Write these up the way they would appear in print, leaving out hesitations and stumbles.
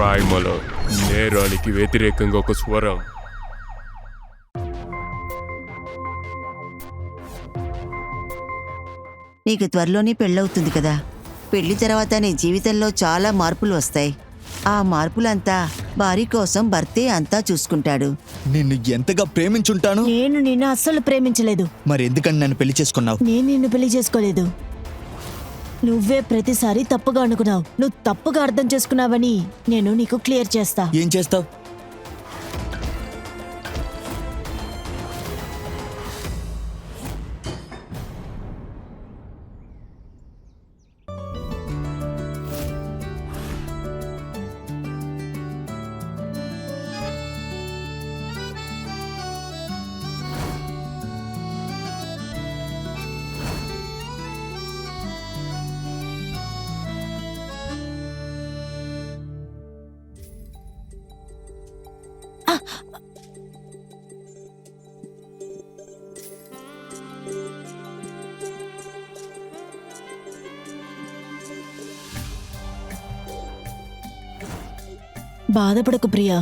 క్రైమ్లో నేరానికి వ్యతిరేకంగా ఒక స్వరం. నీకు త్వరలోనే పెళ్ళవుతుంది కదా. పెళ్లి తర్వాత నీ జీవితంలో చాలా మార్పులు వస్తాయి. ఆ మార్పులంతా భార్య కోసం భర్తే అంతా చూసుకుంటాడు. నిన్ను ఎంతగా ప్రేమించుంటాను. నేను నిన్ను అస్సలు ప్రేమించలేదు. మరి ఎందుకని నన్ను పెళ్లి చేసుకున్నావు? నేను నిన్ను పెళ్లి చేసుకోలేదు. నువ్వే ప్రతిసారి తప్పుగా అనుకున్నావు. నువ్వు తప్పుగా అర్థం చేసుకున్నావని నేను నీకు క్లియర్ చేస్తా. ఏం చేస్తావు? బాధపడకు ప్రియా.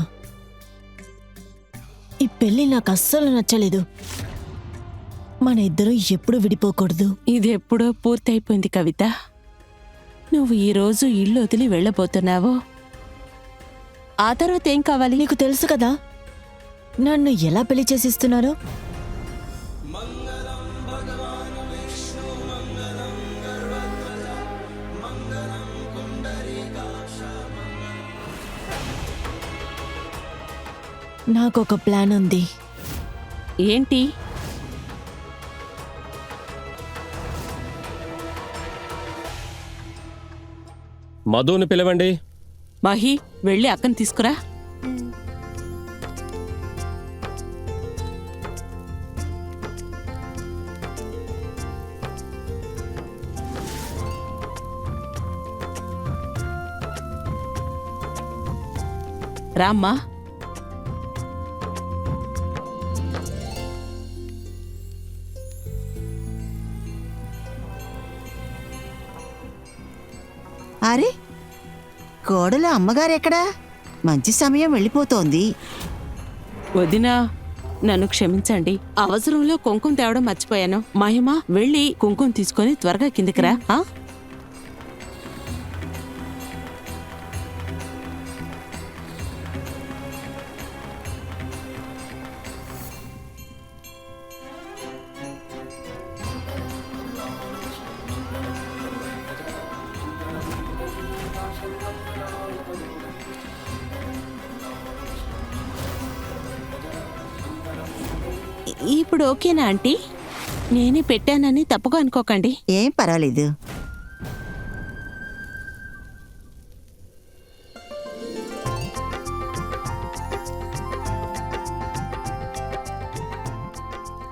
ఈ పెళ్లి నాకు అస్సలు నచ్చలేదు. మన ఇద్దరం ఎప్పుడు విడిపోకూడదు. ఇది ఎప్పుడో పూర్తయిపోయింది కవిత. నువ్వు ఈరోజు ఇల్లు వదిలి వెళ్ళబోతున్నావు. ఆ తర్వాత ఏం కావాలి? నీకు తెలుసు కదా నన్ను ఎలా పెళ్లి చేసిస్తున్నారో. నాకొక ప్లాన్ ఉంది. ఏంటి? మధుని పిలవండి. మహి, వెళ్ళి అక్కని తీసుకురా. రామ్మా. అరే, కోడలు అమ్మగారెక్కడా? మంచి సమయం వెళ్ళిపోతోంది. వదినా, నన్ను క్షమించండి. అవసరంలో కుంకుమ తేవడం మర్చిపోయాను. మహిమ, వెళ్ళి కుంకుమ తీసుకొని త్వరగా కిందికి రా. ఇప్పుడు ఓకేనా ఆంటీ? నేనే పెట్టానని తప్పుగా అనుకోకండి. ఏం పర్వాలేదు.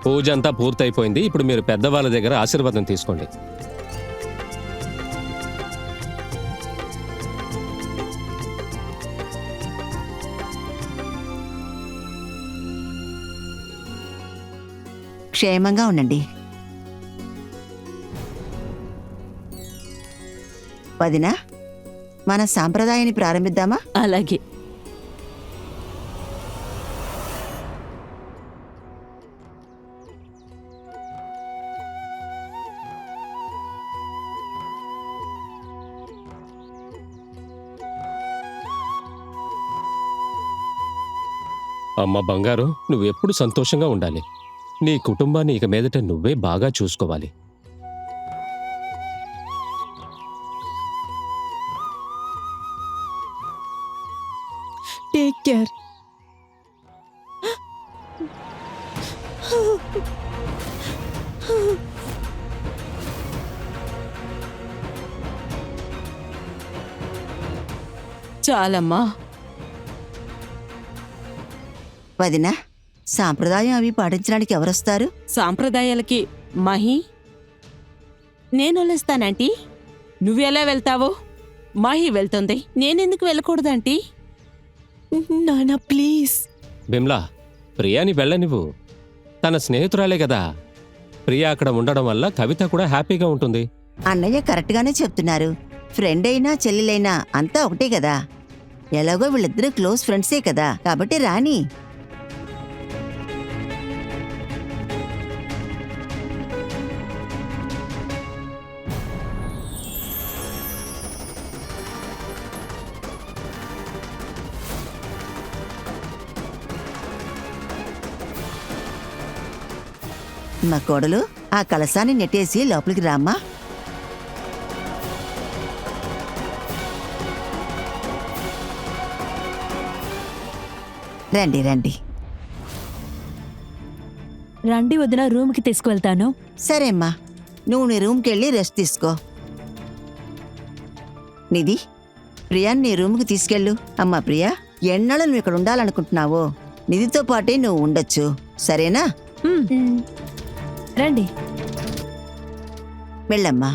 పూజ అంతా పూర్తయిపోయింది. ఇప్పుడు మీరు పెద్దవాళ్ళ దగ్గర ఆశీర్వాదం తీసుకోండి. క్షేమంగా ఉండండి. వదినా, మన సాంప్రదాయాన్ని ప్రారంభిద్దామా? అలాగే. అమ్మ బంగారు, నువ్వెప్పుడు సంతోషంగా ఉండాలి. నీ కుటుంబాన్ని ఇక మీదట నువ్వే బాగా చూసుకోవాలి. Take care. చాలమ్మా. వదినా, సాంప్రదాయం అవి పాటించడానికి ఎవరొస్తారు? సాంప్రదాయాలకి మహి నేను వస్తానంటీ. నువ్వెలా వెళ్తావో మహి వెళ్తుంది. నేనెందుకు వెళ్ళకూడదంటీ? నానా ప్లీజ్. బిమ్లా, ప్రియాని వెళ్ళనివ్వు. తన స్నేహితురాలే కదా. ప్రియా అక్కడ ఉండడం వల్ల కవిత కూడా హ్యాపీగా ఉంటుంది. అన్నయ్య కరెక్ట్గానే చెప్తున్నారు. ఫ్రెండ్ అయినా చెల్లెలైనా అంతా ఒకటే కదా. ఎలాగో వీళ్ళిద్దరూ క్లోజ్ ఫ్రెండ్సే కదా, కాబట్టి రాని. మా కోడలు, ఆ కలసాన్ని నెట్టేసి లోపలికి రామ్మా. రండి రండి. రండి వదిన, రూమ్కి తీసుకువెళ్తాను. సరే అమ్మా, నువ్వు నీ రూమ్కి వెళ్ళి రెస్ట్ తీసుకో. నిధి, ప్రియాని నీ రూమ్కి తీసుకెళ్ళు. అమ్మా ప్రియా, ఎన్నాళ్ళు నువ్వు ఇక్కడ ఉండాలనుకుంటున్నావో నిధితో పాటే నువ్వు ఉండొచ్చు, సరేనా? రండి. వెళ్ళమ్మా.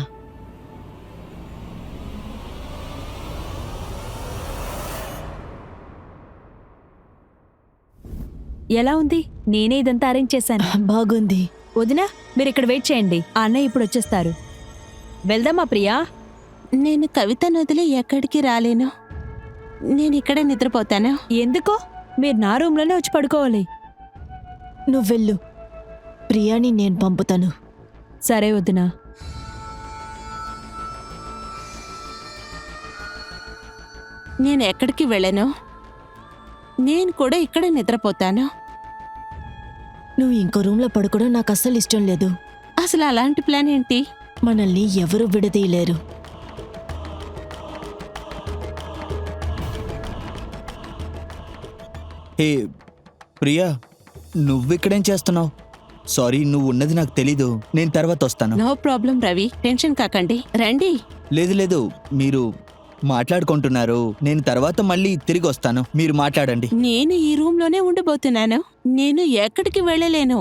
ఎలా ఉంది? నేనే ఇదంతా అరేంజ్ చేశాను. బాగుంది. వదిన, మీరు ఇక్కడ వెయిట్ చేయండి, ఆ అన్నయ్య ఇప్పుడు వచ్చేస్తారు. వెళ్దామా ప్రియా? నేను కవితను వదిలి ఎక్కడికి రాలేను. నేను ఇక్కడే నిద్రపోతాను. ఎందుకో? మీరు నా రూమ్లోనే వచ్చి పడుకోవాలి. నువ్వెళ్ళు, ప్రియాని నేను పంపుతాను. సరే వదిన. నేను ఎక్కడికి వెళ్ళను. నేను కూడా ఇక్కడే నిద్రపోతాను. నువ్వు ఇంకో రూమ్లో పడుకోవడం నాకు అస్సలు ఇష్టం లేదు. అసలు అలాంటి ప్లాన్ ఏంటి? మనల్ని ఎవరూ విడదీయలేరు. హే ప్రియా, నువ్విక్కడేం చేస్తున్నావు? సారీ, నువ్వు ఉన్నది నాకు తెలీదు. నేను తర్వాత వస్తాను. నో ప్రాబ్లం రవి, టెన్షన్ కాకండి, రండి. లేదు లేదు, మీరు మాట్లాడుకుంటున్నారు. నేను తర్వాత మళ్ళీ తిరిగి వస్తాను, మీరు మాట్లాడండి. నేను ఈ రూమ్లోనే ఉండబోతున్నాను. నేను ఎక్కడికి వెళ్ళలేను.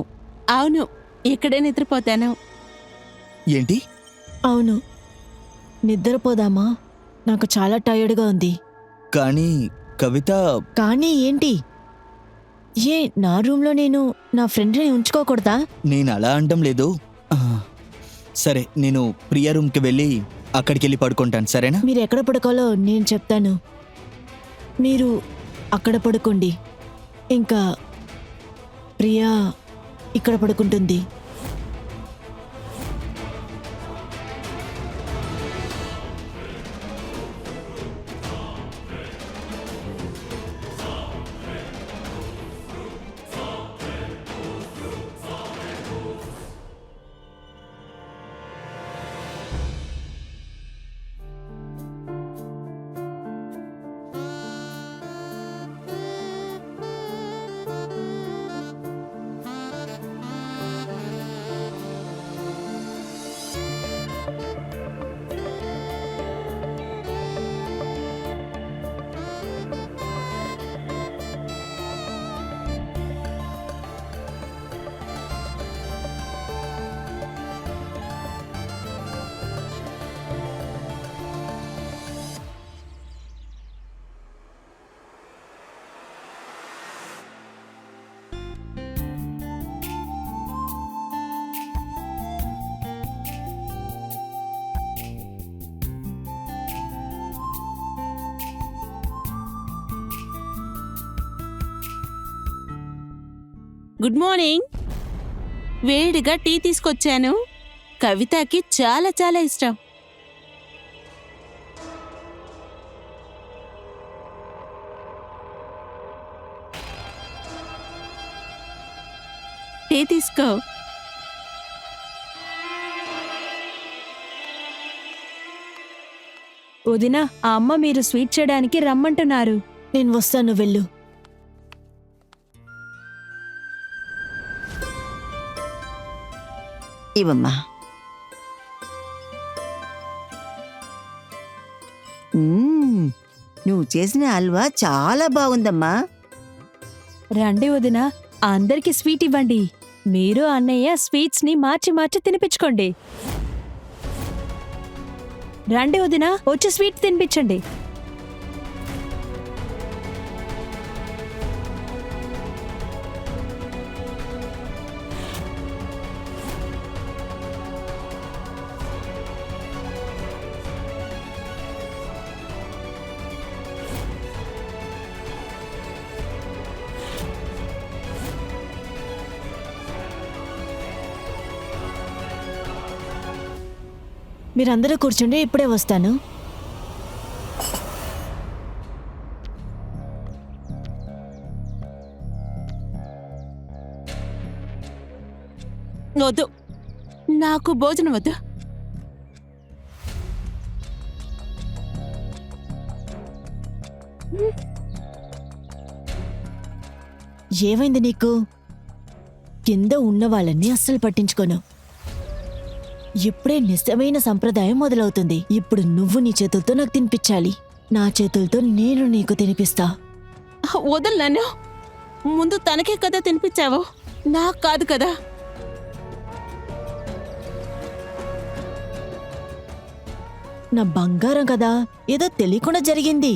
అవును, ఇక్కడే నిద్రపోతాను. ఏంటి? అవును, నిద్రపోదామా? నాకు చాలా టైర్డ్గా ఉంది. కానీ కవిత. కానీ ఏంటి? ఏ, నా రూమ్లో నేను నా ఫ్రెండ్ని ఉంచుకోకూడదా? నేను అలా అనడం లేదు. సరే, నేను ప్రియా రూమ్కి వెళ్ళి అక్కడికి వెళ్ళి పడుకుంటాను, సరేనా? మీరు ఎక్కడ పడుకోవాలో నేను చెప్తాను, మీరు అక్కడ పడుకోండి. ఇంకా ప్రియా ఇక్కడ పడుకుంటుంది. Good morning. వేడిగా టీ తీసుకొచ్చాను. కవితకి చాలా చాలా ఇష్టం. టీ తీసుకో. వదిన, ఆ అమ్మ మీరు స్వీట్ చేయడానికి రమ్మంటున్నారు. నేను వస్తాను, వెళ్ళు. ఇవమ్మా. నువ్వు చేసిన హల్వా చాలా బాగుందమ్మా. రండి వదిన, అందరికి స్వీట్ ఇవ్వండి. మీరు అన్నయ్య స్వీట్స్ ని మార్చి మార్చి తినిపించుకోండి. రండి వదిన, వచ్చి స్వీట్ తినిపించండి. మీరందరూ కూర్చుండి, ఇప్పుడే వస్తాను. వద్దు, నాకు భోజనం వద్దు. ఏమైంది నీకు? కింద ఉన్న వాళ్ళని అస్సలు పట్టించుకోను. ఇప్పుడే నిజమైన సంప్రదాయం మొదలవుతుంది. ఇప్పుడు నువ్వు నీ చేతులతో నాకు తినిపించాలి. నా చేతులతో నేను నీకు తినిపిస్తా. వదలు నన్ను. ముందు తనకే కదా తినిపించావు, నాకు కాదు కదా. నా బంగారం కదా, ఏదో తెలియకుండా జరిగింది.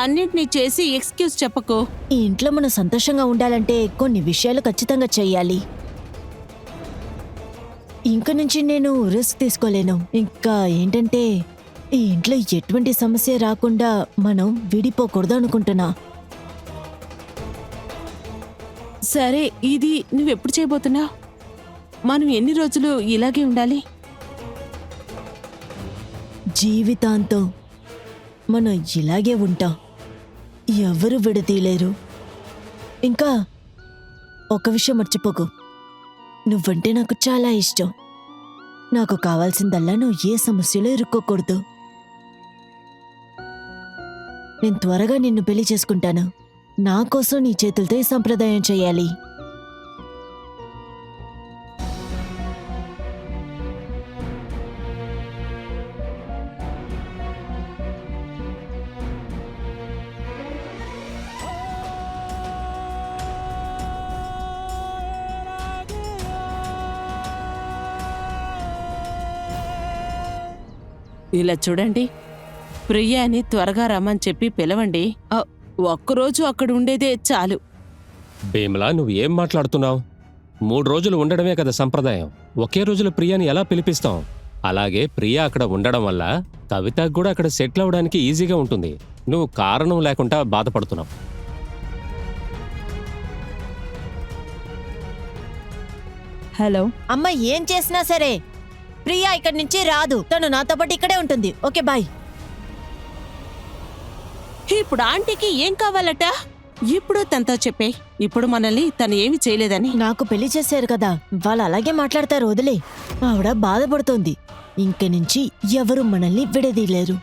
అన్నిటినీ చేసి ఎక్స్క్యూజ్ చెప్పకు. ఈ ఇంట్లో మనం సంతోషంగా ఉండాలంటే కొన్ని విషయాలు ఖచ్చితంగా చెయ్యాలి. ఇంక నుంచి నేను రిస్క్ తీసుకోలేను. ఇంకా ఏంటంటే, ఈ ఇంట్లో ఎటువంటి సమస్య రాకుండా మనం విడిపోకూడదు అనుకుంటున్నా. సరే, ఇది నువ్వెప్పుడు చేయబోతున్నావు? మనం ఎన్ని రోజులు ఇలాగే ఉండాలి? జీవితాంతం మనం ఇలాగే ఉంటాం. ఎవరు విడతీయలేరు. ఇంకా ఒక విషయం మర్చిపోకు, నువ్వంటే నాకు చాలా ఇష్టం. నాకు కావాల్సిందల్లా నువ్వు ఏ సమస్యలో ఇరుక్కోకూడదు. నేను త్వరగా నిన్ను పెళ్లి చేసుకుంటాను. నా కోసం నీ చేతులతో ఈ సంప్రదాయం చేయాలి. ఇలా చూడండి, ప్రియాని త్వరగా రమ్మని చెప్పి పిలవండి. ఒక్కరోజు అక్కడ ఉండేదే చాలు. భీమలా, నువ్వు ఏం మాట్లాడుతున్నావు? 3 రోజులు ఉండడమే కదా సంప్రదాయం. ఒకే రోజులో ప్రియాని ఎలా పిలిపిస్తాం? అలాగే ప్రియా అక్కడ ఉండడం వల్ల కవితకు కూడా అక్కడ సెటిల్ అవడానికి ఈజీగా ఉంటుంది. నువ్వు కారణం లేకుండా బాధపడుతున్నావు. హలో. అమ్మ ఏం చేసినా సరే ప్రియా ఇక్కడి నుంచి రాదు. తను నాతో పాటు ఇక్కడే ఉంటుంది. Okay, bye. ఇప్పుడు ఆంటీకి ఏం కావాలట? ఇప్పుడు తనతో చెప్పే. ఇప్పుడు మనల్ని తను ఏమి చేయలేదని. నాకు పెళ్లి చేశారు కదా, వాళ్ళు అలాగే మాట్లాడతారు. వదిలే. ఆవిడ బాధపడుతోంది. ఇంక నుంచి ఎవరు మనల్ని విడదీయలేరు.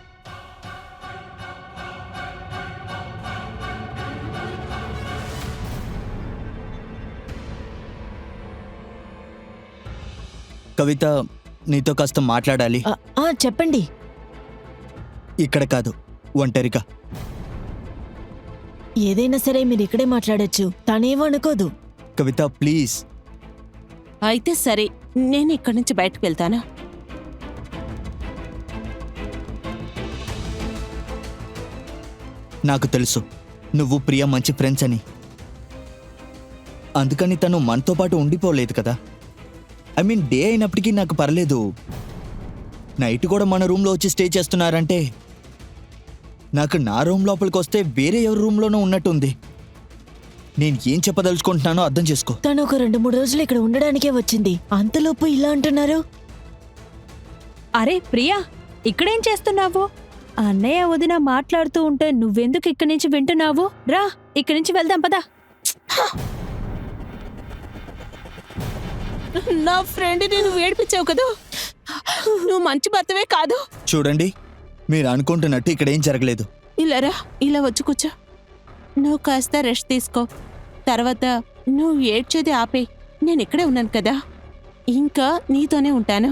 కవిత, నీతో కాస్త మాట్లాడాలి. చెప్పండి. ఇక్కడ కాదు, ఒంటరిగా. ఏదైనా సరే మీరు ఇక్కడే మాట్లాడొచ్చు. తనేమో అనుకోదు. కవిత, ప్లీజ్. అయితే సరే, నేను ఇక్కడి నుంచి బయటకు వెళ్తాను. నాకు తెలుసు నువ్వు ప్రియ మంచి ఫ్రెండ్స్ అని. అందుకని తను మనతో పాటు ఉండిపోలేదు కదా. ఐ మీన్, డే అయినప్పటికీ నాకు పర్లేదు. నైట్ కూడా మన రూమ్లో వచ్చి స్టే చేస్తున్నారంటే నాకు నా రూమ్ లోపలికి వస్తే వేరే ఎవరి రూమ్లోనూ ఉన్నట్టుంది. నేను ఏం చెప్పదలుచుకుంటున్నానో అర్థం చేసుకో. తను ఒక 2-3 రోజులు ఇక్కడ ఉండడానికే వచ్చింది. అంతలోపు ఇలా అంటున్నారు. అరే ప్రియా, ఇక్కడేం చేస్తున్నావు? అన్నయ్య వదిన మాట్లాడుతూ ఉంటే నువ్వెందుకు ఇక్కడి నుంచి వింటున్నావు? రా, ఇక్కడి నుంచి వెళ్దాం పదా. నా ఫ్రెండ్ని నువ్వు ఏడిపించావు కదా. నువ్వు మంచి భర్తవే కాదు. చూడండి, మీరు అనుకుంటున్నట్టు ఇక్కడ ఏం జరగలేదు. ఇలా రా, ఇలా వచ్చి కూర్చో. నువ్వు కాస్త రెస్ట్ తీసుకో. తర్వాత నువ్వు ఏడ్చేది ఆపే. నేను ఇక్కడే ఉన్నాను కదా, ఇంకా నీతోనే ఉంటాను.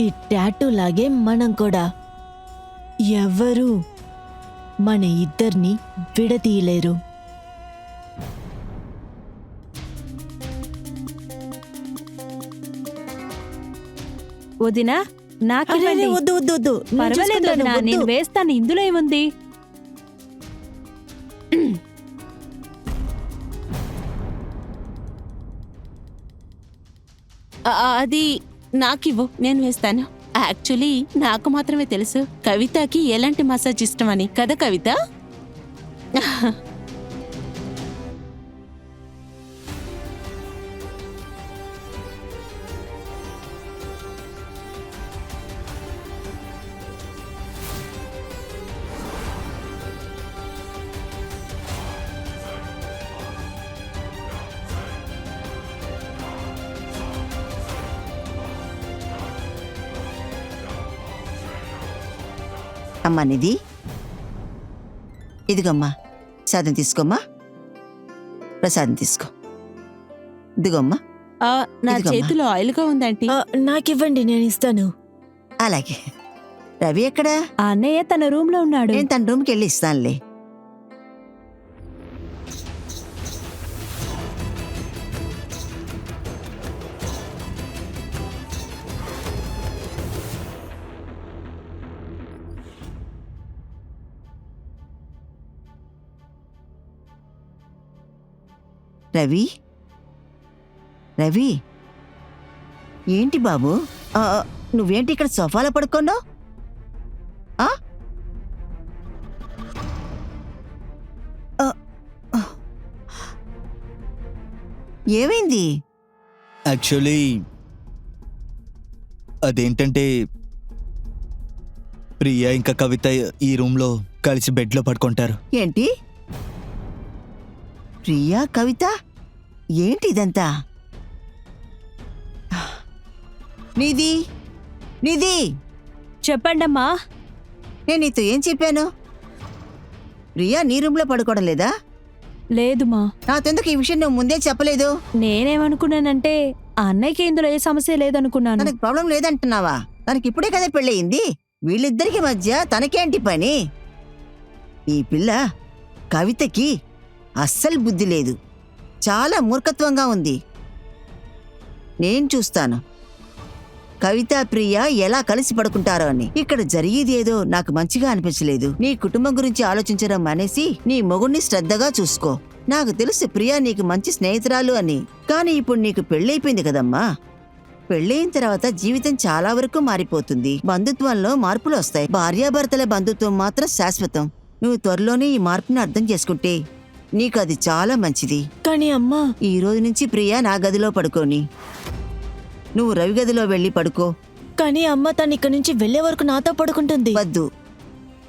ఈ టాటూ లాగే మనం కూడా ఎవరు మన ఇద్దరిని విడతీయలేరు. వదినా నాకివ్వండి. వద్దు వద్దు వద్దు, నేను పర్వాలేదు చూసుకుంటాను, వదినా, వద్దు. నేను వేస్తాను. ఇందులో ఏముంది? అది నాకివ్వు, నేను వేస్తాను. యాక్చువల్లీ నాకు మాత్రమే తెలుసు కవితకి ఎలాంటి మసాజ్ ఇష్టమని, కదా కవిత? అమ్మా నిధి, ఇదిగమ్మా ప్రసాదం తీసుకోమ్మా. ప్రసాదం తీసుకో. ఇదిగోమ్మా. నా ఇదిగమ్మా. చేతిలో ఆయిల్గా ఉందంటే. నాకివ్వండి, నేను ఇస్తాను. అలాగే. రవి ఎక్కడా? ఆ అన్నయ్య తన రూమ్ లో ఉన్నాడు. నేను తన రూమ్కి వెళ్ళి ఇస్తానులే. రవి, రవి, ఏంటి బాబు? నువ్వేంటి ఇక్కడ సోఫాలో పడుకున్నావు? ఏమైంది? యాక్చువల్లీ అదేంటంటే ప్రియా ఇంకా కవిత ఈ రూమ్లో కలిసి బెడ్లో పడుకుంటారు. ఏంటి? ప్రియా, కవిత? ఏంటి ఇదంతా? నిధి, నిధి, చెప్పండమ్మా. నేను నీతో ఏం చెప్పాను? ప్రియా నీ రూమ్లో పడుకోవడం లేదా? లేదుమా. నాతెందుకు ఈ విషయం నువ్వు ముందే చెప్పలేదు? నేనేమనుకున్నానంటే ఆ అన్నయ్యకి ఇందులో ఏ సమస్య లేదనుకున్నాను. తనకు ప్రాబ్లం లేదంటున్నావా? తనకి ఇప్పుడే కదా పెళ్ళయింది. వీళ్ళిద్దరికి మధ్య తనకేంటి పని? ఈ పిల్ల కవితకి అస్సలు బుద్ధి లేదు. చాలా మూర్ఖత్వంగా ఉంది. నేను చూస్తాను కవిత, ప్రియ ఎలా కలిసి పడుకుంటారో అని. ఇక్కడ జరిగేది ఏదో నాకు మంచిగా అనిపించలేదు. నీ కుటుంబం గురించి ఆలోచించడం మానేసి నీ మొగుణ్ణి శ్రద్ధగా చూసుకో. నాకు తెలుసు ప్రియా నీకు మంచి స్నేహితురాలు అని. కానీ ఇప్పుడు నీకు పెళ్ళైపోయింది కదమ్మా. పెళ్ళైన తర్వాత జీవితం చాలా వరకు మారిపోతుంది. బంధుత్వంలో మార్పులు వస్తాయి. భార్యాభర్తల బంధుత్వం మాత్రం శాశ్వతం. నువ్వు త్వరలోనే ఈ మార్పును అర్థం చేసుకుంటే నీకు అది చాలా మంచిది. కానీ అమ్మా, ఈ రోజు నుంచి ప్రియా నా గదిలో పడుకోని, నువ్వు రవి గదిలో వెళ్ళి పడుకో. కానీ అమ్మ తను ఇక్కడి నుంచి వెళ్లే వరకు నాతో పడుకుంటుంది. వద్దు,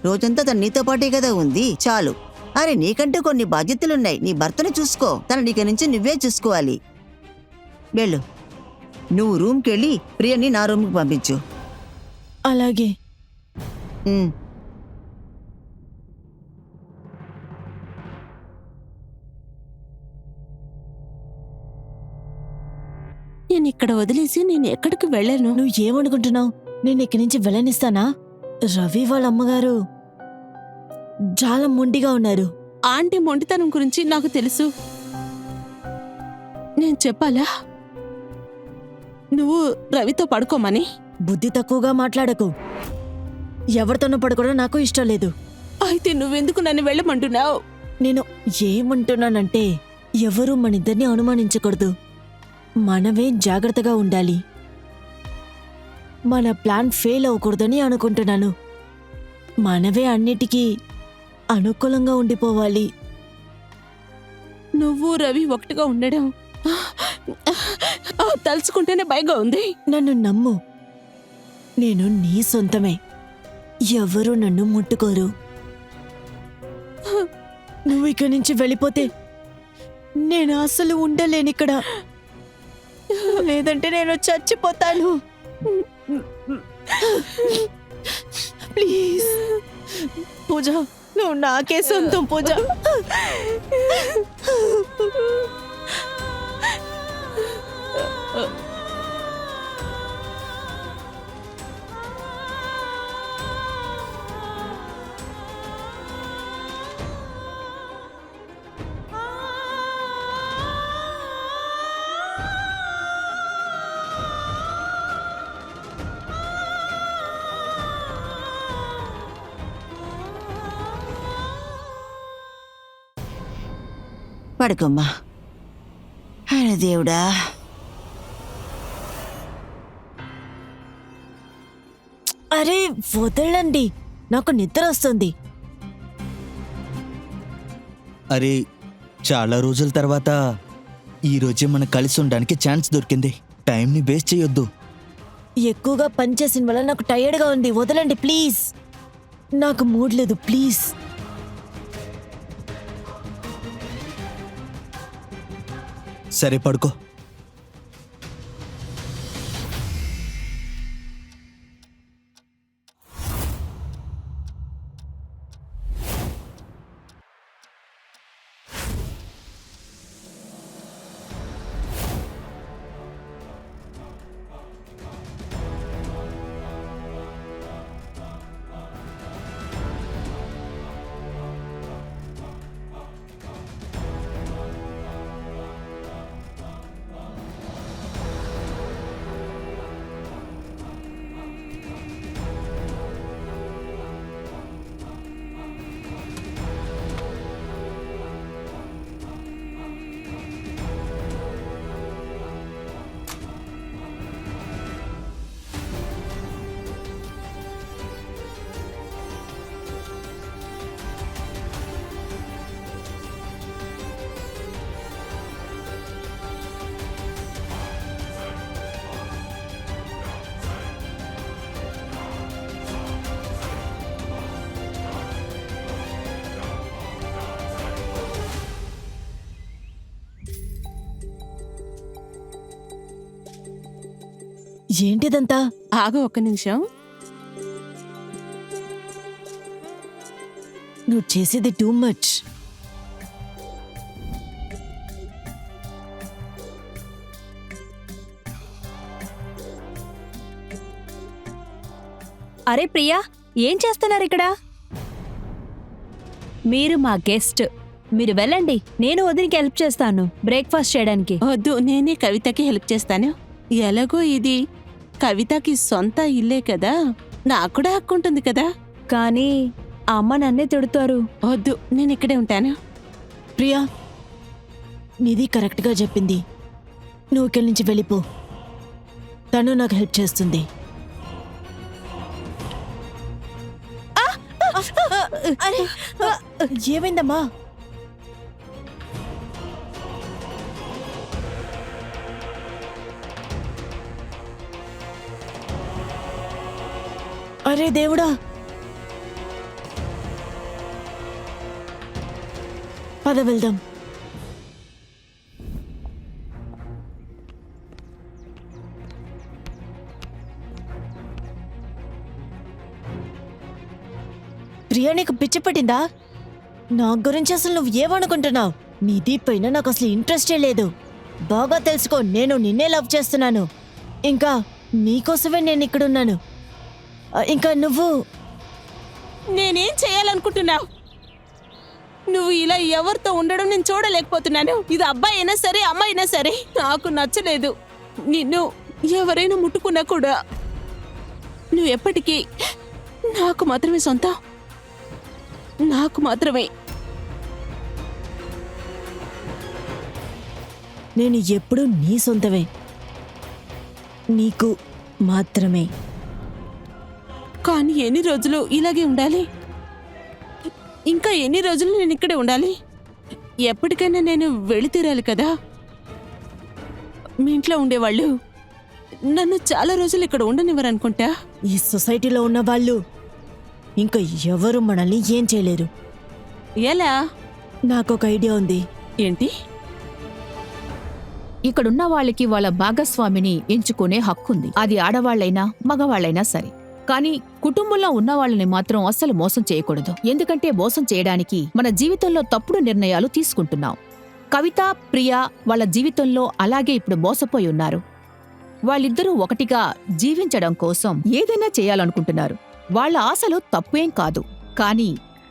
రోజంతా తను నీతో పాటే కదా ఉంది. చాలు. అరే నీకంటూ కొన్ని బాధ్యతలున్నాయి. నీ భర్తను చూసుకో. తన నీక నుంచి నువ్వే చూసుకోవాలి. వెళ్ళు. నువ్వు రూమ్కి వెళ్ళి ప్రియని నా రూమ్కి పంపించు. అలాగే. ఉమ్. నేను ఇక్కడ వదిలేసి నేను ఎక్కడికి వెళ్ళను. నువ్వు ఏమనుకుంటున్నావు? నేను ఇక్కడి నుంచి వెళ్ళనిస్తానా? రవి వాళ్ళ అమ్మగారు చాలా మొండిగా ఉన్నారు. ఆంటీ మొండితనం గురించి నాకు తెలుసు. నేను చెప్పాలా నువ్వు రవితో పడుకోమని? బుద్ధి తక్కువగా మాట్లాడకు. ఎవరితోనూ పడుకోవడం నాకు ఇష్టం లేదు. అయితే నువ్వెందుకు నన్ను వెళ్ళమంటున్నావు? నేను ఏమంటున్నానంటే ఎవరూ మనిద్దరిని అనుమానించకూడదు. మనమే జాగ్రత్తగా ఉండాలి. మన ప్లాన్ ఫెయిల్ అవ్వకూడదని అనుకుంటున్నాను. మనవే అన్నిటికీ అనుకూలంగా ఉండిపోవాలి. నువ్వు రవి ఒకటిగా ఉండడం తలుచుకుంటేనే భయంగా ఉంది. నన్ను నమ్ము, నేను నీ సొంతమే. ఎవరూ నన్ను ముట్టుకోరు. నువ్వు ఇక్కడి నుంచి వెళ్ళిపోతే నేను అసలు ఉండలేనిక్కడ. లేదంటే నేను చచ్చిపోతాను. ప్లీజ్ పూజ, నువ్వు నాకే సొంతం పూజ. పడుకోమ్మా. అరే దేవుడా. అరే వదలండి, నాకు నిద్ర వస్తుంది. అరే చాలా రోజుల తర్వాత ఈ రోజే మనకు కలిసి ఉండడానికి ఛాన్స్ దొరికింది. టైంని వేస్ట్ చేయొద్దు. ఎక్కువగా పనిచేసిన వల్ల నాకు టైర్డ్గా ఉంది. వదలండి ప్లీజ్. నాకు మూడ్ లేదు ప్లీజ్. సరే పడుకో. ఏంటిదంతా? ఆగు ఒక్క నిమిషం. నువ్వు చేసేది టూ మచ్. అరే ప్రియా, ఏం చేస్తున్నారు ఇక్కడ? మీరు మా గెస్ట్. మీరు వెళ్ళండి, నేను వదినికి హెల్ప్ చేస్తాను బ్రేక్ఫాస్ట్ చేయడానికి. వద్దు, నేనే కవితకి హెల్ప్ చేస్తాను. ఎలాగో ఇది కవితకి సొంత ఇల్లే కదా, నాకు కూడా హక్కు ఉంటుంది కదా. కానీ అమ్మ నన్నే తిడుతారు. వద్దు, నేను ఇక్కడే ఉంటాను. ప్రియా, నిధి కరెక్ట్గా చెప్పింది. నువ్వు ఇక్కడి నుంచి వెళ్ళిపో. తను నాకు హెల్ప్ చేస్తుంది. అరే ఏమైందమ్మా? అరే దేవుడా. పద వెళ్దాం. ప్రియా, నీకు పిచ్చి పట్టిందా? నా గురించి అసలు నువ్వు ఏమనుకుంటున్నావు? నిధి పైన నాకు అసలు ఇంట్రెస్టే లేదు. బాగా తెలుసుకో, నేను నిన్నే లవ్ చేస్తున్నాను. ఇంకా నీకోసమే నేను ఇక్కడున్నాను. ఇంకా నువ్వు నేనేం చేయాలనుకుంటున్నావు? నువ్వు ఇలా ఎవరితో ఉండడం నేను చూడలేకపోతున్నాను. ఇది అబ్బాయి అయినా సరే, అమ్మాయి అయినా సరే నాకు నచ్చలేదు. నిన్ను ఎవరైనా ముట్టుకున్నా కూడా నువ్వు ఎప్పటికీ నాకు మాత్రమే సొంతం, నాకు మాత్రమే. నేను ఎప్పుడూ నీ సొంతమే, నీకు మాత్రమే. కానీ ఎన్ని రోజులు ఇలాగే ఉండాలి? ఇంకా ఎన్ని రోజులు నేను ఇక్కడే ఉండాలి? ఎప్పటికైనా నేను వెళ్ళి తీరాలి కదా. మీ ఇంట్లో ఉండేవాళ్ళు నన్ను చాలా రోజులు ఇక్కడ ఉండనివ్వరు అనుకుంటా. ఈ సొసైటీలో ఉన్న వాళ్ళు ఇంకా ఎవరు మనల్ని ఏం చేయలేరు. ఎలా? నాకొక ఐడియా ఉంది. ఏంటి? ఇక్కడున్న వాళ్ళకి వాళ్ళ భాగస్వామిని ఎంచుకునే హక్కుంది. అది ఆడవాళ్లైనా మగవాళ్లైనా సరే. కానీ కుటుంబంలో ఉన్న వాళ్ళని మాత్రం అస్సలు మోసం చేయకూడదు. ఎందుకంటే మోసం చేయడానికి మన జీవితంలో తప్పుడు నిర్ణయాలు తీసుకుంటున్నాం. కవిత, ప్రియా వాళ్ళ జీవితంలో అలాగే ఇప్పుడు మోసపోయి ఉన్నారు. వాళ్ళిద్దరూ ఒకటిగా జీవించడం కోసం ఏదైనా చేయాలనుకుంటున్నారు. వాళ్ళ ఆశలు తప్పేం కాదు, కానీ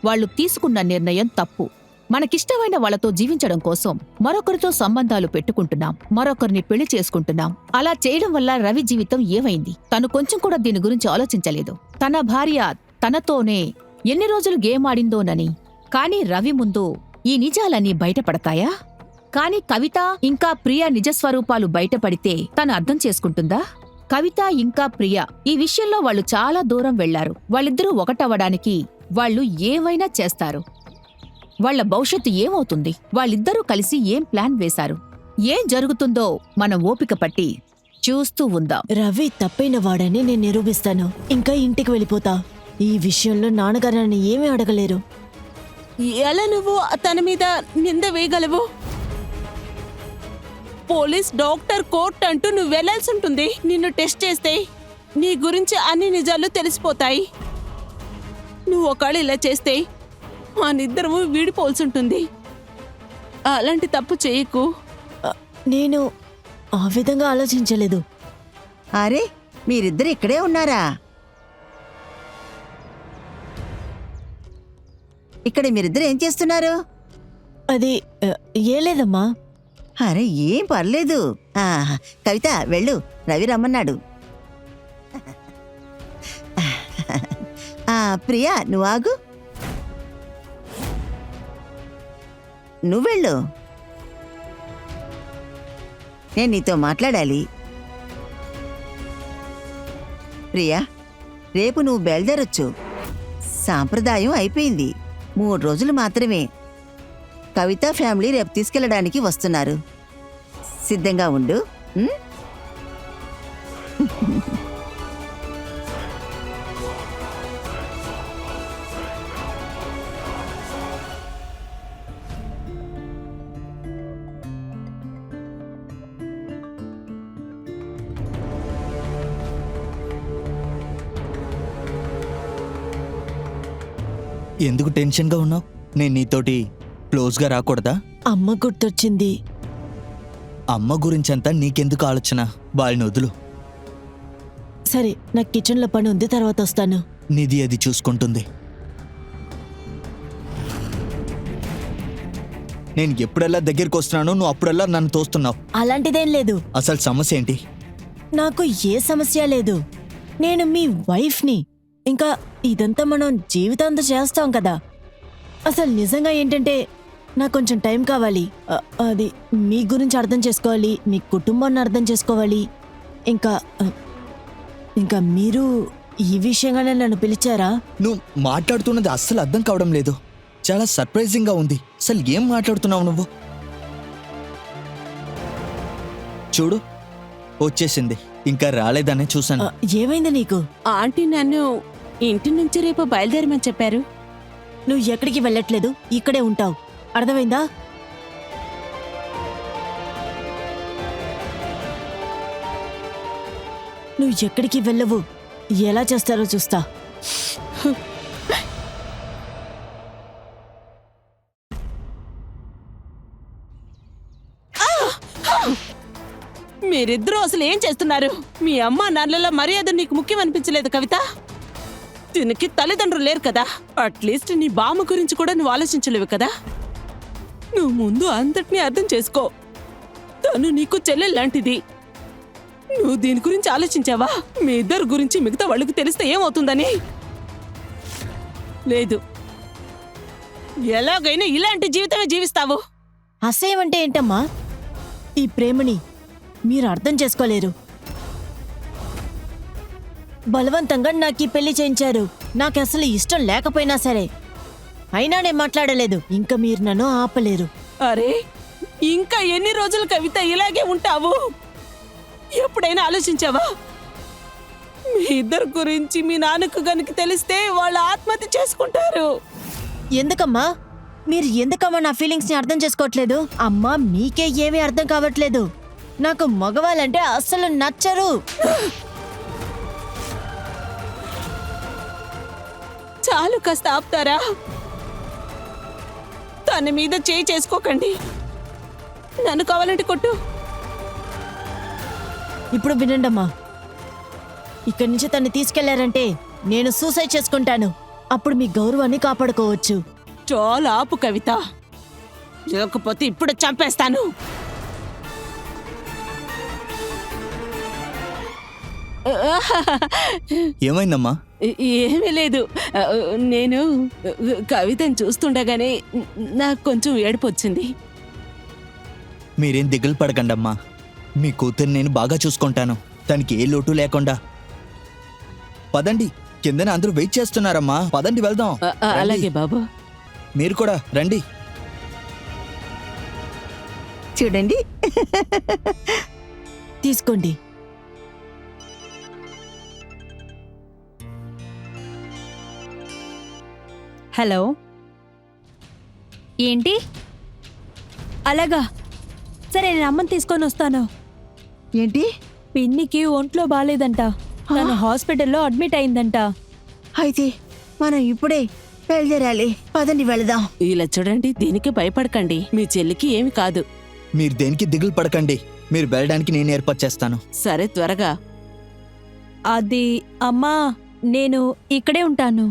వాళ్ళు తీసుకున్న నిర్ణయం తప్పు. మనకిష్టమైన వాళ్ళతో జీవించడం కోసం మరొకరితో సంబంధాలు పెట్టుకుంటున్నాం, మరొకరిని పెళ్లి చేసుకుంటున్నాం. అలా చేయడం వల్ల రవి జీవితం ఏమైంది? తను కొంచెం కూడా దీని గురించి ఆలోచించలేదు. తన భార్య తనతోనే ఎన్ని రోజులు గేమ్ ఆడిందోనని. కానీ రవి ముందు ఈ నిజాలన్నీ బయటపడతాయా? కాని కవిత ఇంకా ప్రియ నిజస్వరూపాలు బయటపడితే తను అర్థం చేసుకుంటుందా? కవిత ఇంకా ప్రియ ఈ విషయంలో వాళ్ళు చాలా దూరం వెళ్లారు. వాళ్ళిద్దరూ ఒకటవ్వడానికి వాళ్ళు ఏవైనా చేస్తారు. వాళ్ళ భవిష్యత్తు ఏమవుతుంది? వాళ్ళిద్దరూ కలిసి ఏం ప్లాన్ వేశారు? ఏం జరుగుతుందో మనం ఓపిక పట్టి చూస్తూ ఉందాం. రవి తప్పైన వాడని నేను నిరూపిస్తాను. ఇంకా ఇంటికి వెళ్ళిపోతా. ఈ విషయంలో నాన్నగారు నన్ను ఏమీ అడగలేరు. ఎలా నువ్వు తన మీద నింద వేయగలవు? పోలీస్, డాక్టర్, కోర్ట్ అంటూ నువ్వు వెళ్లాల్సి ఉంటుంది. నిన్ను టెస్ట్ చేస్తే నీ గురించి అన్ని నిజాలు తెలిసిపోతాయి. నువ్వు ఒకళ్ళు ఇలా చేస్తే మా నిద్దరము వీడిపోల్సి ఉంటుంది. అలాంటి తప్పు చేయకు. నేను ఆ విధంగా ఆలోచించలేదు. అరే మీరిద్దరు ఇక్కడే ఉన్నారా? ఇక్కడ మీరిద్దరు ఏం చేస్తున్నారు? అది ఏం లేదమ్మా. అరే ఏం పర్లేదు. కవిత వెళ్ళు, రవి రమ్మన్నాడు. ప్రియా నువ్వు ఆగు. నువ్వెళ్ళు, నేను నీతో మాట్లాడాలి. ప్రియా, రేపు నువ్వు బయలుదేరొచ్చు. సాంప్రదాయం అయిపోయింది. 3 రోజులు మాత్రమే. కవిత ఫ్యామిలీ రేపు తీసుకెళ్ళడానికి వస్తున్నారు. సిద్ధంగా ఉండు. ఎందుకు టెన్షన్గా ఉన్నావు? నేను నీతోటి క్లోజ్గా రాకూడదా? అమ్మ గుర్తొచ్చింది. అమ్మ గురించంతా నీకెందుకు ఆలోచన? వాళ్ళని వదులు. సరే, నాకు కిచెన్లో పని ఉంది, తర్వాత వస్తాను. నిధి అది చూసుకుంటుంది. నేను ఎప్పుడల్లా దగ్గరికి వస్తున్నానో నువ్వు అప్పుడల్లా నన్ను తోస్తున్నావు. అలాంటిదేం లేదు. అసలు సమస్య ఏంటి? నాకు ఏ సమస్య లేదు. నేను మీ వైఫ్ని. ఇంకా ఇదంతా మనం జీవితాంతం చేస్తాం కదా. అసలు నిజంగా ఏంటంటే నాకు కొంచెం టైం కావాలి. అది మీ గురించి అర్థం చేసుకోవాలి, మీ కుటుంబాన్ని అర్థం చేసుకోవాలి. ఇంకా మీరు ఈ విషయంగానే నన్ను పిలిచారా? నువ్వు మాట్లాడుతున్నది అస్సలు అర్థం కావడం లేదు. చాలా సర్ప్రైజింగ్గా ఉంది. అసలు ఏం మాట్లాడుతున్నావు నువ్వు? చూడు, వచ్చేసింది. ఇంకా రాలేదనే చూశాను. ఏమైంది నీకు? ఆంటీ నన్ను ఇంటి నుంచి రేపు బయలుదేరమని చెప్పారు. నువ్వు ఎక్కడికి వెళ్ళట్లేదు, ఇక్కడే ఉంటావు. అర్థమైందా? నువ్వు ఎక్కడికి వెళ్ళవు. ఎలా చేస్తారో చూస్తా. మీరిద్దరూ అసలు ఏం చేస్తున్నారు? మీ అమ్మ నాన్నల మర్యాద నీకు ముఖ్యం అనిపించలేదు కవిత? దీనికి తల్లిదండ్రులు లేరు కదా. అట్లీస్ట్ నీ బామ్మ గురించి కూడా నువ్వు ఆలోచించలేవు కదా. నువ్వు ముందు అంతటినీ అర్థం చేసుకో. తను నీకు చెల్లెల్లాంటిది. నువ్వు దీని గురించి ఆలోచించావా? మీ ఇద్దరు గురించి మిగతా వాళ్ళకి తెలిస్తే ఏమవుతుందని? లేదు, ఎలాగైనా ఇలాంటి జీవితమే జీవిస్తావు. అసహ్యం అంటే ఏంటమ్మా? ఈ ప్రేమని మీరు అర్థం చేసుకోలేరు. బలవంతంగా నాకు ఈ పెళ్లి చేయించారు. నాకు అసలు ఇష్టం లేకపోయినా సరే. అయినా నేను మాట్లాడలేదు. ఇంకా మీరు నన్ను ఆపలేరు. అరే, ఇంకా ఎన్ని రోజులు కవిత ఇలాగే ఉంటావు? ఎప్పుడైనా ఆలోచించావా? మీ ఇద్దరు గురించి మీ నాన్నకు గనుక తెలిస్తే వాళ్ళు ఆత్మహత్య చేసుకుంటారు. ఎందుకమ్మా? మీరు ఎందుకమ్మా నా ఫీలింగ్స్ ని అర్థం చేసుకోవట్లేదు? అమ్మా, మీకే ఏమీ అర్థం కావట్లేదు. నాకు మగవాళ్ళంటే అస్సలు నచ్చరు. చాలు, కాస్త ఆపుతారా? తన మీద చేయి చేసుకోకండి. నన్ను కావాలంటే కొట్టు. ఇప్పుడు వినండమ్మా, ఇక్కడి నుంచి తన్ని తీసుకెళ్లారంటే నేను సూసైడ్ చేసుకుంటాను. అప్పుడు మీ గౌరవాన్ని కాపాడుకోవచ్చు. చాలా ఆపు కవిత, లేకపోతే ఇప్పుడు చంపేస్తాను. ఏమైందమ్మా? ఏమీ లేదు. నేను కవితను చూస్తుండగానే నాకు కొంచెం ఏడుపు వచ్చింది. మీరేం దిగులు పడకండమ్మా. మీ కూతురు నేను బాగా చూసుకుంటాను, తనకి ఏ లోటు లేకుండా. పదండి, కిందన అందరూ వెయిట్ చేస్తున్నారమ్మా. పదండి వెళ్దాం. అలాగే బాబు. మీరు కూడా రండి. చూడండి. తీసుకోండి. హలో, ఏంటి? అలాగా, సరే నేను అమ్మని తీసుకొని వస్తాను. ఏంటి? పిన్నికి ఒంట్లో బాలేదంట, తను హాస్పిటల్లో అడ్మిట్ అయిందంట. అయితే మనం ఇప్పుడే బయలుదేరాలి. పదండి వెళదాం. ఇలా చూడండి, దీనికి భయపడకండి. మీ చెల్లికి ఏమి కాదు. మీరు దేనికి దిగులు పడకండి, మీరు వెళ్ళడానికి నేను ఏర్పాటు చేస్తాను. సరే, త్వరగా. అది అమ్మా, నేను ఇక్కడే ఉంటాను.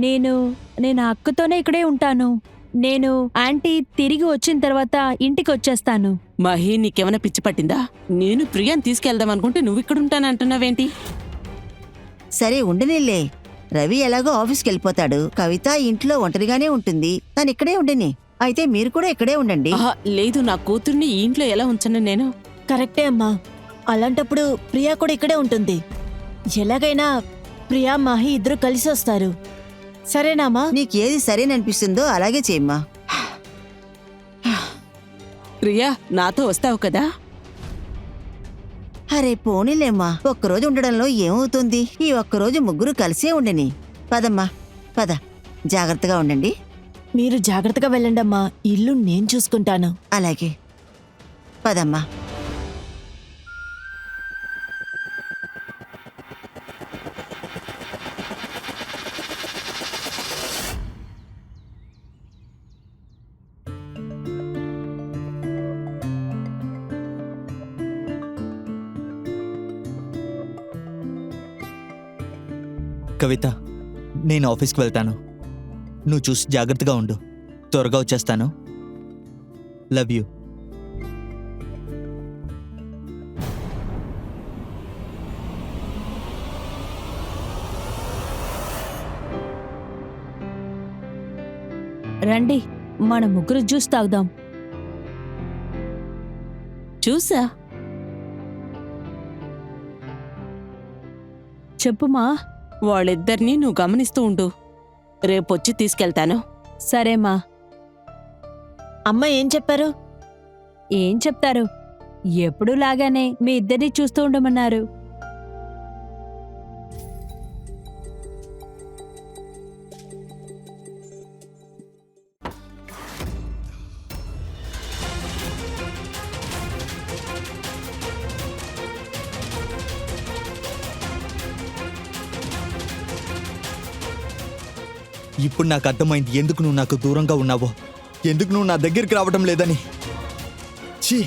నేను అక్కతోనే ఇక్కడే ఉంటాను. నేను ఆంటీ తిరిగి వచ్చిన తర్వాత ఇంటికి వచ్చేస్తాను. మహి, నీకేమైనా పిచ్చి పట్టిందా? నేను ప్రియాని తీసుకెళ్దాం అనుకుంటే నువ్వు ఇక్కడ ఉంటానంటున్నావేంటి? సరే ఉండనిలే. రవి ఎలాగో ఆఫీస్కి వెళ్ళిపోతాడు. కవిత ఇంట్లో ఒంటరిగానే ఉంటుంది. తను ఇక్కడే ఉండని. అయితే మీరు కూడా ఇక్కడే ఉండండి. ఆహా, లేదు, నా కూతుర్ని ఈ ఇంట్లో ఎలా ఉంచను నేను. కరెక్టే అమ్మా. అలాంటప్పుడు ప్రియా కూడా ఇక్కడే ఉంటుంది. ఎలాగైనా ప్రియా మాహి ఇద్దరు కలిసి వస్తారు. సరేనామా? నీకేది సరేననిపిస్తుందో అలాగే చేయమ్మా. ప్రియా, నాతో వస్తావు కదా? అరే పోనీలేమ్మా, ఒక్కరోజు ఉండడంలో ఏమవుతుంది? ఈ ఒక్కరోజు ముగ్గురు కలిసే ఉండని. పదమ్మా, పద. జాగ్రత్తగా ఉండండి. మీరు జాగ్రత్తగా వెళ్ళండమ్మా. ఇల్లు నేను చూసుకుంటాను. అలాగే, పదమ్మా. కవిత, నేను ఆఫీస్కి వెళ్తాను. నువ్వు చూసి జాగ్రత్తగా ఉండు. త్వరగా వచ్చేస్తాను. Love you. రండి, మన ముగ్గురు జ్యూస్ తాగుదాం. చూసా. చెప్పుమా. వాళ్ళిద్దరినీ నువ్వు గమనిస్తూ ఉండు. రేపొచ్చి తీసుకెళ్తాను. సరేమా. అమ్మ ఏం చెప్పారు? ఏం చెప్తారు, ఎప్పుడూ లాగానే మీ ఇద్దరిని చూస్తూ ఉండమన్నారు. ఇప్పుడు నాకు అర్థమైంది ఎందుకు నువ్వు నాకు దూరంగా ఉన్నావో, ఎందుకు నువ్వు నా దగ్గరికి రావడం లేదని. ఛీ,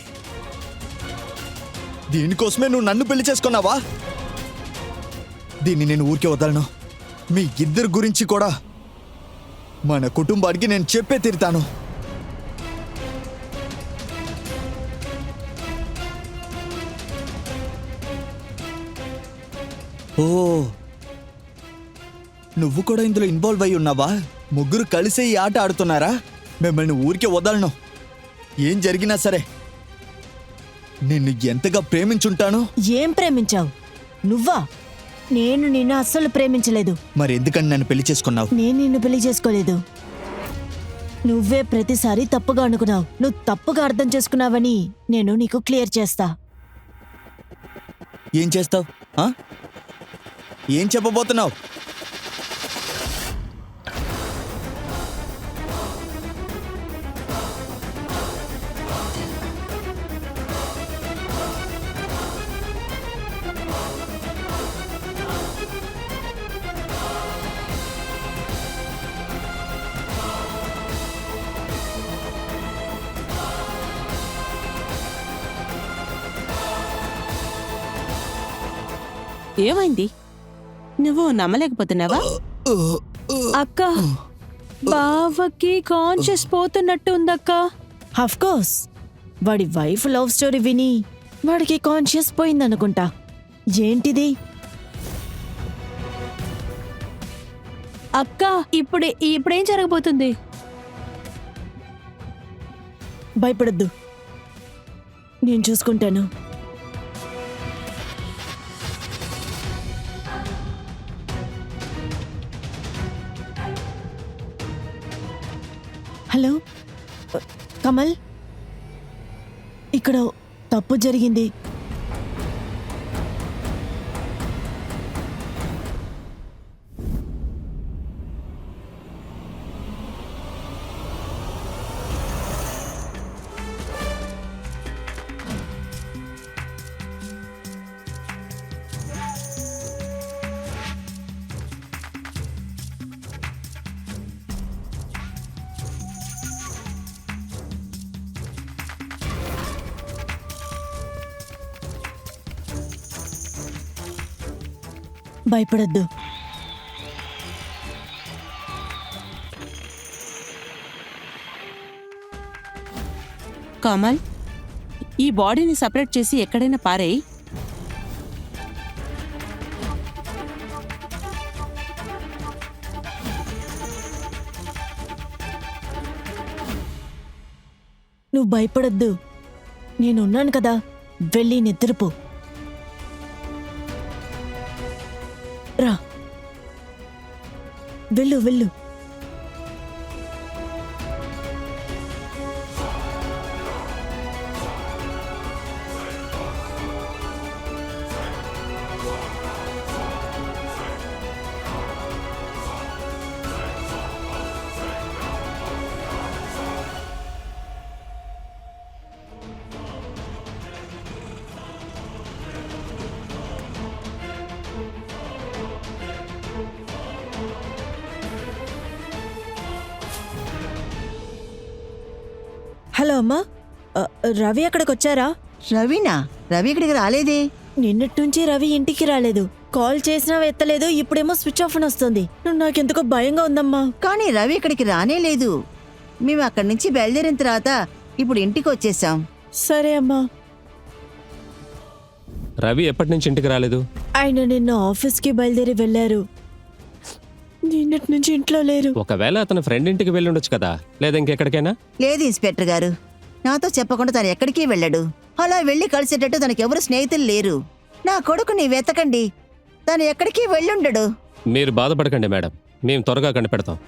దీనికోసమే నువ్వు నన్ను పెళ్లి చేసుకున్నావా? దీన్ని నేను ఊరికే వదలను. మీ ఇద్దరి గురించి కూడా మన కుటుంబానికి నేను చెప్పే తీరుతాను. ఓ, నువ్వు కూడా ఇందులో ఇన్వాల్వ్ అయి ఉన్నావా? ముగ్గురు కలిసే ఈ ఆట ఆడుతున్నారా? మిమ్మల్ని ఊరికే వదలను. ఏం జరిగినా సరే నిన్ను ఎంతగా ప్రేమించుంటాను. ఏం ప్రేమించావు? నువ్వా? నేను నిన్ను అస్సలు ప్రేమించలేదు. మరి ఎందుకని నన్ను పెళ్లి చేసుకున్నావు? నేను నిన్ను పెళ్లి చేసుకోలేదు. నువ్వే ప్రతిసారి తప్పుగా అనుకున్నావు. నువ్వు తప్పుగా అర్థం చేసుకున్నావని నేను నీకు క్లియర్ చేస్తా. ఏం చేస్తావు? ఏం చెప్పబోతున్నావు? ఏమైంది? నువ్వు నమ్మలేకపోతున్నావా? అక్క, బావకి కాన్షియస్ పోతున్నట్టు ఉందక్క. అఫ్ కోర్స్, వాడి వైఫ్ లవ్ స్టోరీ విని వాడికి కాన్షియస్ పోయిందనుకుంటా. ఏంటిది? అక్క, ఇప్పుడేం జరగబోతుంది? భయపడద్దు. నేను చూసుకుంటాను. హలో కమల్, ఇక్కడ తప్పు జరిగింది. భయపడద్దు. కమల్, ఈ బాడీని సపరేట్ చేసి ఎక్కడైనా పారేయ్. నువ్వు భయపడద్దు, నేనున్నాను కదా. వెళ్ళి నిద్రపో. రా, వెళ్ళు వెళ్ళు. హలో అమ్మా, రవి అక్కడికి వచ్చారా? రవినా? రవి ఇక్కడికి రాలేదే. నిన్నటి నుంచి రవి ఇంటికి రాలేదు. కాల్ చేసినా ఎత్తలేదు. ఇప్పుడేమో స్విచ్ ఆఫ్ అని వస్తుంది. నాకెందుకో భయంగా ఉందమ్మా. కానీ రవి ఇక్కడికి రానే లేదు. మేము అక్కడి నుంచి బయలుదేరిన తర్వాత ఇప్పుడు ఇంటికి వచ్చేసాం. సరే అమ్మా. రవి ఎప్పటి నుంచి ఇంటికి రాలేదు? ఆయన నిన్న ఆఫీస్కి బయలుదేరి వెళ్ళారు. నిన్నటి నుంచి ఇంట్లో లేరు. ఒకవేళ అతను ఫ్రెండ్ ఇంటికి వెళ్ళి ఉండొచ్చు కదా, లేదా ఇంకెక్కడికైనా? లేదు ఇన్స్పెక్టర్ గారు, నాతో చెప్పకుండా తను ఎక్కడికి వెళ్ళాడు. అలా వెళ్ళి కలిసేటట్టు తనకెవరు స్నేహితులు లేరు. నా కొడుకుని వెతకండి, తను ఎక్కడికి వెళ్ళుండడు. మీరు బాధపడకండి మేడం, మేము త్వరగా కనిపెడతాం.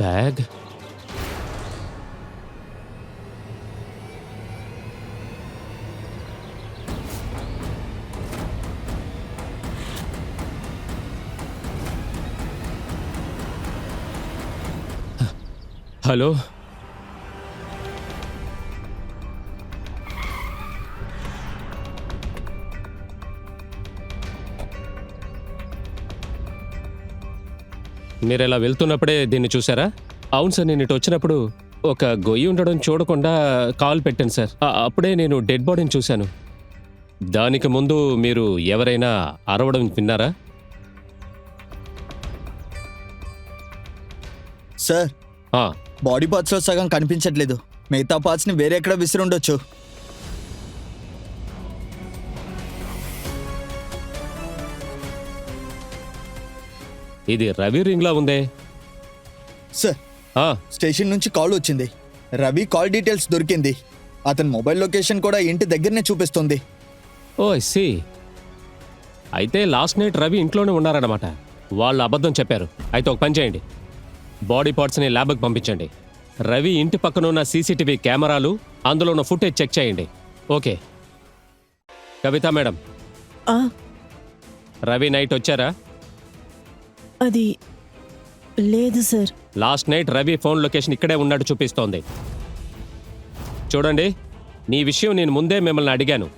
బ్యాగ్, హలో, మీరు ఇలా వెళ్తున్నప్పుడే దీన్ని చూసారా? అవును సార్, నేను ఇటు వచ్చినప్పుడు ఒక గొయ్యి ఉండడం చూడకుండా కాల్ పెట్టాను సార్. అప్పుడే నేను డెడ్ బాడీని చూశాను. దానికి ముందు మీరు ఎవరైనా అరవడం విన్నారా? సార్, ఆ, బాడీ పార్ట్స్ లో సగం కనిపించట్లేదు. మిగతా పార్ట్స్ ని వేరే ఎక్కడ విసిరుండొచ్చు. ఇది రవి రింగ్లా ఉందే. సార్, ఆ, స్టేషన్ నుంచి కాల్ వచ్చింది. రవి కాల్ డీటెయిల్స్ దొరికింది. అతని మొబైల్ లొకేషన్ కూడా ఇంటి దగ్గరనే చూపిస్తుంది. ఓ సి. అయితే లాస్ట్ నైట్ రవి ఇంట్లోనే ఉన్నారన్నమాట. వాళ్ళు అబద్ధం చెప్పారు. అయితే ఒక పని చేయండి, బాడీ పార్ట్స్ని ల్యాబ్కి పంపించండి. రవి ఇంటి పక్కన ఉన్న సీసీటీవీ కెమెరాలు, అందులో ఉన్న ఫుటేజ్ చెక్ చేయండి. ఓకే. కవిత మేడం, ఆ, రవి నైట్ వచ్చారా? అది లేదు sir. Last night Ravi phone location ఇక్కడే ఉన్నట్టు చూపిస్తోంది. చూడండి, నీ విషయం నేను ముందే మిమ్మల్ని అడిగాను.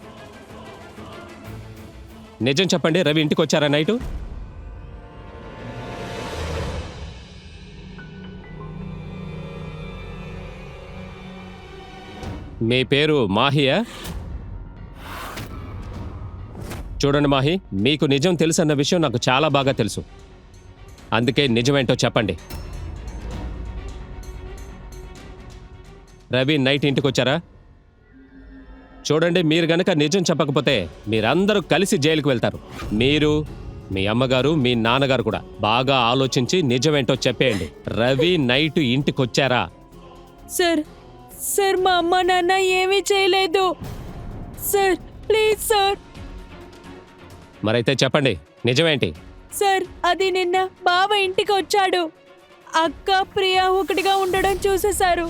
నిజం చెప్పండి, రవి ఇంటికి వచ్చారా నైటు? మీ పేరు మాహియా? చూడండి మాహి, మీకు నిజం తెలుసన్న విషయం నాకు చాలా బాగా తెలుసు. అందుకే నిజమేంటో చెప్పండి. రవి నైట్ ఇంటికొచ్చారా? చూడండి, మీరు గనక నిజం చెప్పకపోతే మీరందరూ కలిసి జైలుకు వెళ్తారు. మీరు, మీ అమ్మగారు, మీ నాన్నగారు కూడా. బాగా ఆలోచించి నిజమేంటో చెప్పేయండి. రవి నైట్ ఇంటికొచ్చారా? సార్ మా అమ్మ నాన్న ఏమీ చేయలేదు సార్. Please sir. మరైతే చెప్పండి, నిజమేంటి? సార్, అది నిన్న బావ ఇంటికి వచ్చాడు. అక్క ప్రియా ఒకటిగా ఉండడం చూసేశారు.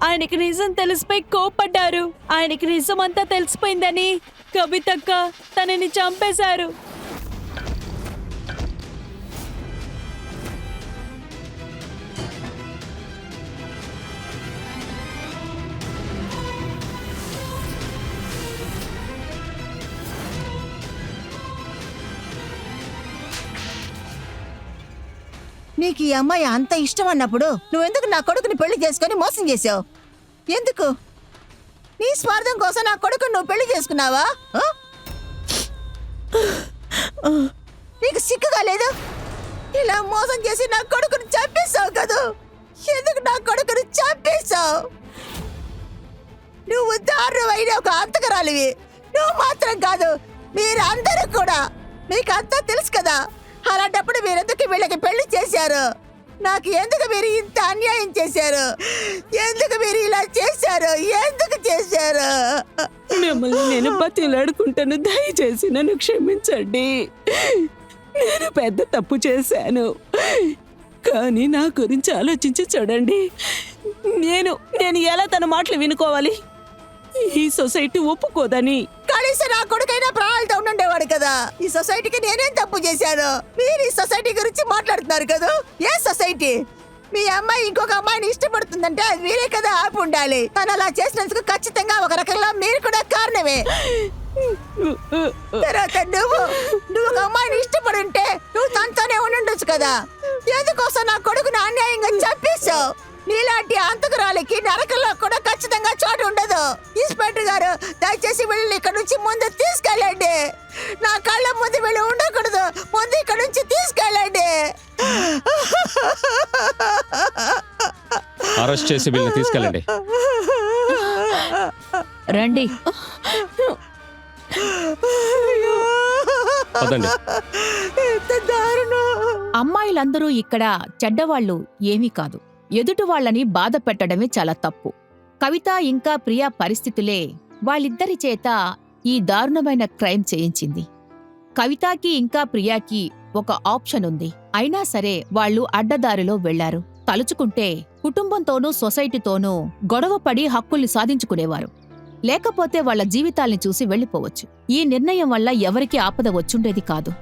ఆయనకి నిజం తెలిసిపోయి కోపడ్డారు. ఆయనకి నిజం అంతా తెలిసిపోయిందని కవితక్క తనని చంపేశారు. నీకు ఈ అమ్మాయి అంత ఇష్టం అన్నప్పుడు నువ్వెందుకు నా కొడుకుని పెళ్లి చేసుకొని మోసం చేసావు? ఎందుకు? నీ స్వార్థం కోసం నా కొడుకుని నువ్వు పెళ్లి చేసుకున్నావా? నీకు సిగ్గుగా లేదు? ఇలా మోసం చేసి నా కొడుకుని చంపేశావు కదా. ఎందుకు నా కొడుకుని చంపేశావు? నువ్వు దారుణమైన ఒక అంతకరాలివి. నువ్వు మాత్రం కాదు, మీరందరూ కూడా. మీకు అంతా తెలుసు కదా. అలాంటప్పుడు మీరెందుకు వీళ్ళకి పెళ్లి చేశారు? నాకు ఎందుకు మీరు ఇంత అన్యాయం చేశారు? ఎందుకు మీరు ఇలా చేశారు? ఎందుకు చేశారు? మిమ్మల్ని నేను బతిలాడుకుంటాను, దయచేసి నన్ను క్షమించండి. నేను పెద్ద తప్పు చేశాను, కానీ నా గురించి ఆలోచించి చూడండి. నేను ఎలా తన మాటలు వినుకోవాలి? ఈ సొసైటీ ఒప్పుకోదని. కనీసం నా కొడుకైనా ప్రాణాలతో ఉండుండేవాడు కదా. ఈ సొసైటీకి నేనేం తప్పు చేశాను? మీరు ఈ సొసైటీ గురించి మాట్లాడుతున్నారు కదా. ఏ సొసైటీ? మీ అమ్మాయి ఇంకొక అమ్మాయిని ఇష్టపడుతుందంటే అది మీరే కదా ఆపి ఉండాలి. తను అలా చేసినందుకు ఖచ్చితంగా ఒక రకంగా మీరు కూడా కారణమే. తర్వాత నువ్వు ఒక అమ్మాయిని ఇష్టపడి ఉంటే నువ్వు తనతోనే ఉండుండొచ్చు కదా. ఎందుకోసం నా కొడుకుని అన్యాయంగా చంపేశావు? నీలాంటి అంతకురాలికి నరకంలో కూడా ఖచ్చితంగా చోటు ఉండదు. ఇన్స్పెక్టర్ గారు, దయచేసి వీళ్ళని ఇక్కడ నుంచి ముందు తీసుకెళ్ళండి. నా కళ్ళ ముందు వీళ్ళు ఉండకూడదు. ముందు ఇక్కడ నుంచి తీసుకెళ్ళండి. అరెస్ట్ చేసి వీళ్ళని తీసుకెళ్ళండి. రండి. పదండి. అమ్మాయిలందరూ ఇక్కడ చెడ్డవాళ్లు ఏమీ కాదు. ఎదుటి వాళ్ళని బాధ పెట్టడమే చాలా తప్పు. కవిత ఇంకా ప్రియా పరిస్థితులే వాళ్ళిద్దరి చేత ఈ దారుణమైన క్రైమ్ చేయించింది. కవితకి ఇంకా ప్రియాకి ఒక ఆప్షన్ ఉంది. అయినా సరే వాళ్ళు అడ్డదారిలో వెళ్లారు. తలుచుకుంటే కుటుంబంతోనూ సొసైటీతోనూ గొడవపడి హక్కుల్ని సాధించుకునేవారు. లేకపోతే వాళ్ల జీవితాల్ని చూసి వెళ్లిపోవచ్చు. ఈ నిర్ణయం వల్ల ఎవరికీ ఆపద వచ్చుండేది కాదు.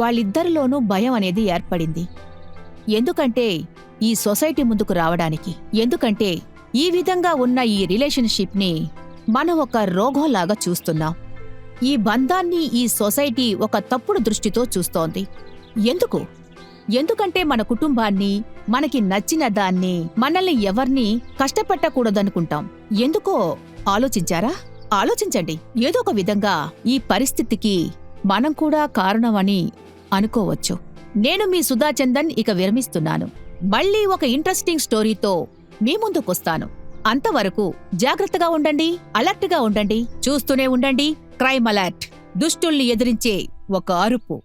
వాళ్ళిద్దరిలోనూ భయం అనేది ఏర్పడింది. ఎందుకంటే ఈ సొసైటీ ముందుకు రావడానికి. ఎందుకంటే ఈ విధంగా ఉన్న ఈ రిలేషన్షిప్ని మనం ఒక రోగంలాగా చూస్తున్నాం. ఈ బంధాన్ని ఈ సొసైటీ ఒక తప్పుడు దృష్టితో చూస్తోంది. ఎందుకంటే మన కుటుంబాన్ని, మనకి నచ్చిన దాన్ని, మనల్ని ఎవర్నీ కష్టపెట్టకూడదనుకుంటాం. ఎందుకో ఆలోచించారా? ఆలోచించండి. ఏదో ఒక విధంగా ఈ పరిస్థితికి మనం కూడా కారణమని అనుకోవచ్చు. నేను మీ సుధా చందన్ ఇక విరమిస్తున్నాను. మళ్ళీ ఒక ఇంట్రెస్టింగ్ స్టోరీతో మీ ముందుకొస్తాను. అంతవరకు జాగ్రత్తగా ఉండండి, అలర్ట్గా ఉండండి, చూస్తూనే ఉండండి క్రైమ్ అలర్ట్. దుష్టుల్ని ఎదిరించే ఒక అరుపు.